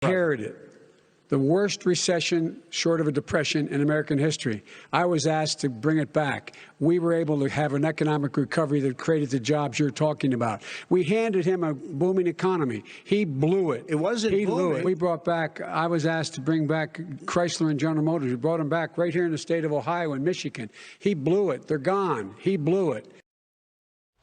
Inherited the worst recession short of a depression in American history. I was asked to bring it back. We were able to have an economic recovery that created the jobs you're talking about. We handed him a booming economy. He blew it. It wasn't booming. Blew it. We brought back, I was asked to bring back Chrysler and General Motors. We brought them back right here in the state of Ohio and Michigan. He blew it. They're gone. He blew it.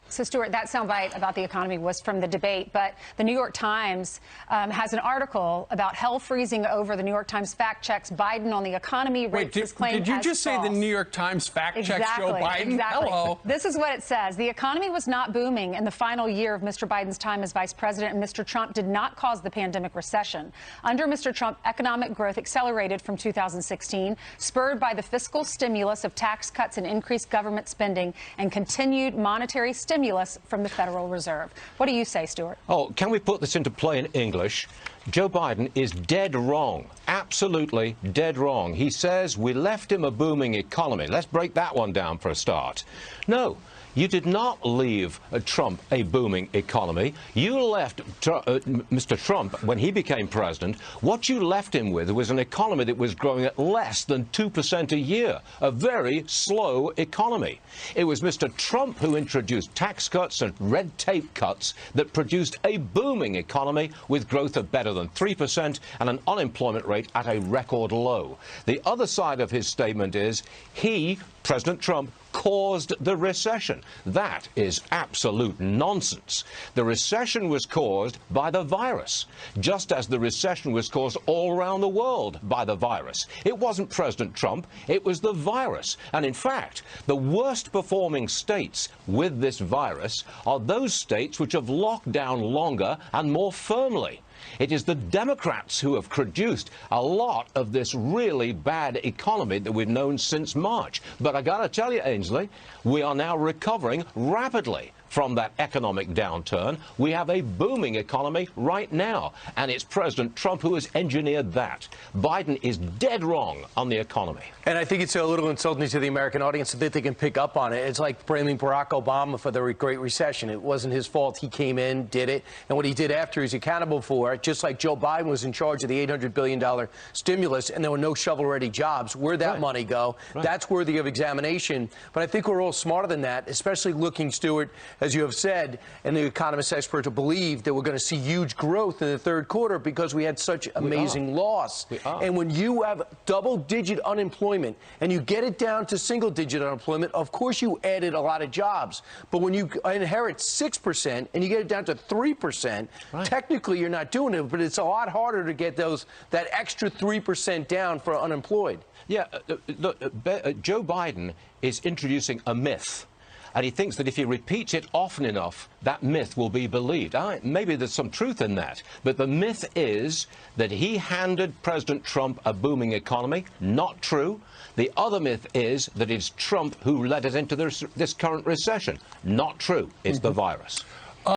So, Stuart, that soundbite about the economy was from the debate, but the New York Times has an article about hell freezing over. The New York Times fact-checks Biden on the economy. Wait, did you just say the New York Times fact-checks Joe Biden? Exactly. Hello. This is what it says. The economy was not booming in the final year of Mr. Biden's time as vice president, and Mr. Trump did not cause the pandemic recession. Under Mr. Trump, economic growth accelerated from 2016, spurred by the fiscal stimulus of tax cuts and increased government spending and continued monetary stimulus from the Federal Reserve. What do you say, Stuart? Oh, can we put this into plain English? Joe Biden is dead wrong, absolutely dead wrong. He says we left him a booming economy. Let's break that one down for a start. No. You did not leave Trump a booming economy. You left Mr. Trump, when he became president, what you left him with was an economy that was growing at less than 2% a year, a very slow economy. It was Mr. Trump who introduced tax cuts and red tape cuts that produced a booming economy with growth of better than 3% and an unemployment rate at a record low. The other side of his statement is he, President Trump, caused the recession. That is absolute nonsense. The recession was caused by the virus, just as the recession was caused all around the world by the virus. It wasn't President Trump, it was the virus. And in fact, the worst performing states with this virus are those states which have locked down longer and more firmly. It is the Democrats who have produced a lot of this really bad economy that we've known since March. But I got to tell you, Ainsley, we are now recovering rapidly from that economic downturn. We have a booming economy right now, and it's President Trump who has engineered that. Biden is dead wrong on the economy. And I think it's a little insulting to the American audience that they can pick up on it. It's like blaming Barack Obama for the Great Recession. It wasn't his fault. He came in, did it, and what he did after he's accountable for it, just like Joe Biden was in charge of the $800 billion stimulus, and there were no shovel-ready jobs. Where'd that money go? That's worthy of examination. But I think we're all smarter than that, especially looking, Stuart, as you have said, and the economist experts to believe that we're going to see huge growth in the third quarter because we had such amazing loss. And when you have double-digit unemployment and you get it down to single-digit unemployment, of course you added a lot of jobs. But when you inherit 6% and you get it down to 3%, technically you're not doing it, but it's a lot harder to get that extra 3% down for unemployed. Yeah, look, Joe Biden is introducing a myth. And he thinks that if he repeats it often enough, that myth will be believed. Maybe there's some truth in that. But the myth is that he handed President Trump a booming economy. Not true. The other myth is that it's Trump who led us into this current recession. Not true. It's the virus.